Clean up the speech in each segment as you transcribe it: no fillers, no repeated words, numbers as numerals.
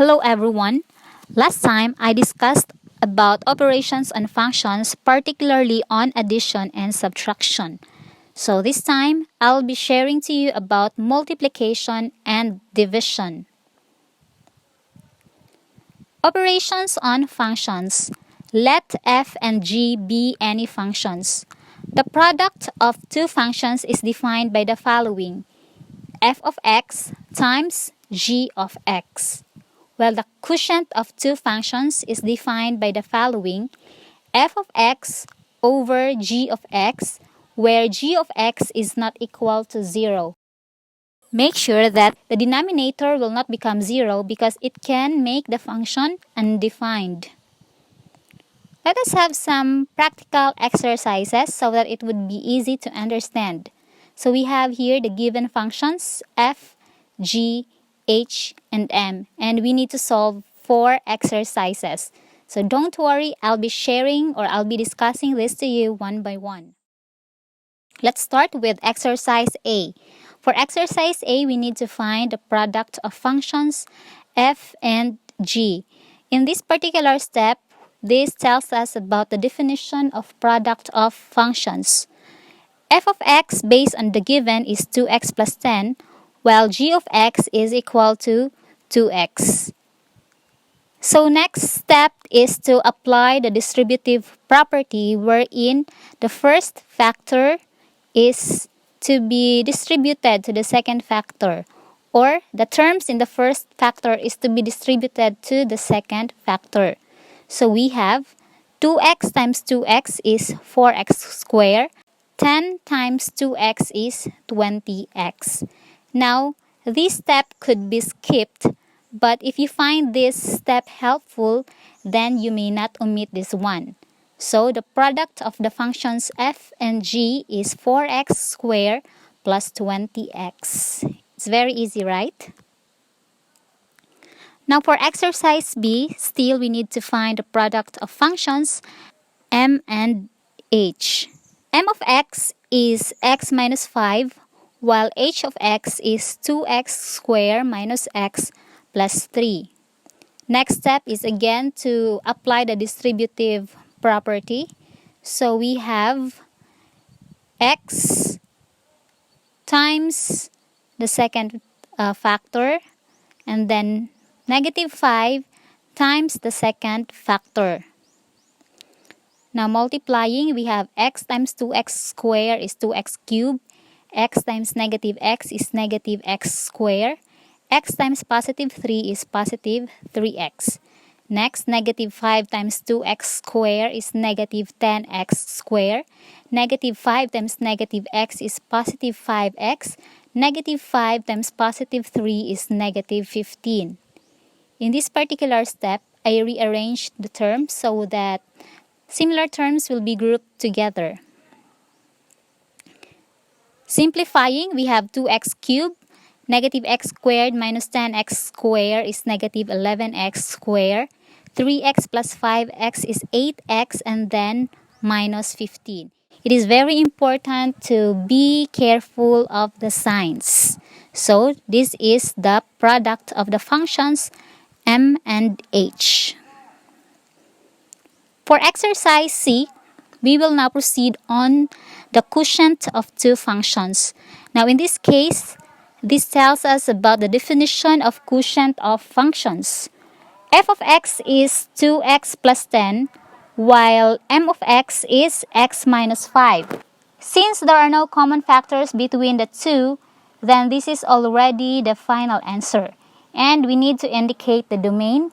Hello everyone. Last time I discussed about operations and functions, particularly on addition and subtraction. So this time I'll be sharing to you about multiplication and division. Operations on functions. Let f and g be any functions. The product of two functions is defined by the following: f of x times g of x. Well, the quotient of two functions is defined by the following: f of x over g of x, where g of x is not equal to 0. Make sure that the denominator will not become 0 because it can make the function undefined. Let us have some practical exercises so that it would be easy to understand. So we have here the given functions f, g, h, and m, and we need to solve 4 exercises. So don't worry, I'll be sharing or I'll be discussing this to you one by one. Let's start with exercise A. For exercise A, we need to find the product of functions f and g. In this particular step, this tells us about the definition of product of functions. F of x based on the given is 2x plus 10, while g of x is equal to 2x. So next step is to apply the distributive property wherein the first factor is to be distributed to the second factor, or the terms in the first factor is to be distributed to the second factor. So we have 2x times 2x is 4x squared. 10 times 2x is 20x. Now, this step could be skipped, but if you find this step helpful, then you may not omit this one. So the product of the functions f and g is 4x squared plus 20x. It's very easy, right? Now for exercise B, still we need to find the product of functions m and h. M of x is x minus 5, while h of x is 2x squared minus x plus 3. Next step is again to apply the distributive property. So we have x times the second factor, and then negative 5 times the second factor. Now multiplying, we have x times 2x squared is 2x cubed, x times negative x is negative x squared, x times positive 3 is positive 3x. Next, negative 5 times 2x squared is negative 10x squared. Negative 5 times negative x is positive 5x. Negative 5 times positive 3 is negative 15. In this particular step, I rearranged the terms so that similar terms will be grouped together. Simplifying, we have 2x cubed. Negative x squared minus 10x squared is negative 11x squared. 3x plus 5x is 8x, and then minus 15. It is very important to be careful of the signs. So this is the product of the functions m and h. For exercise C, we will now proceed on the quotient of two functions. Now in this case, this tells us about the definition of quotient of functions. F of x is 2x plus 10, while m of x is x minus 5. Since there are no common factors between the two, then this is already the final answer. And we need to indicate the domain.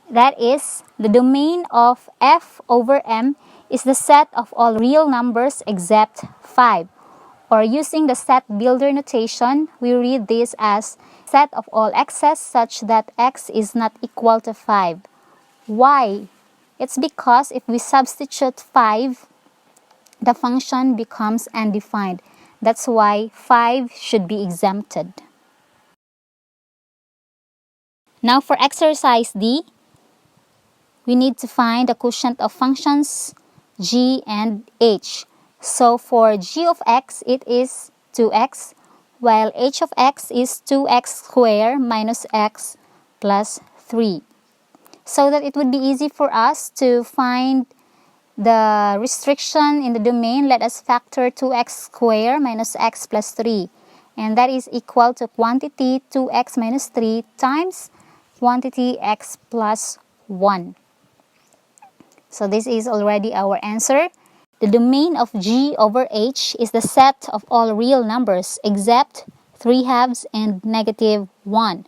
That is, the domain of f over m is the set of all real numbers except 5. Or using the set builder notation, we read this as set of all x's such that x is not equal to 5. Why? It's because if we substitute 5, the function becomes undefined. That's why 5 should be exempted. Now for exercise D, we need to find the quotient of functions g and h. So for g of x, it is 2x, while h of x is 2x squared minus x plus 3. So that it would be easy for us to find the restriction in the domain, let us factor 2x squared minus x plus 3. And that is equal to quantity 2x minus 3 times quantity x plus 1. So this is already our answer. The domain of G over H is the set of all real numbers except 3 halves and negative 1.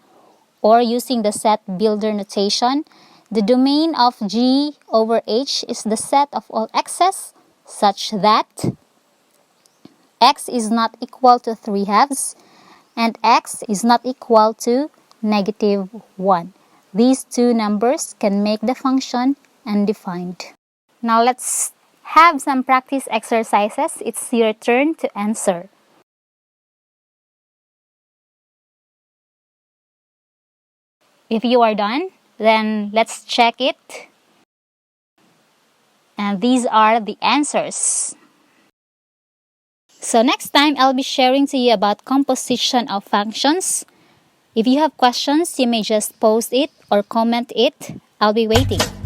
Or using the set builder notation, the domain of G over H is the set of all x's such that x is not equal to 3 halves and x is not equal to negative 1. These two numbers can make the function undefined. Now let's have some practice exercises. It's your turn to answer. If you are done, then let's check it. And these are the answers. So next time, I'll be sharing to you about composition of functions. If you have questions, you may just post it or comment it. I'll be waiting.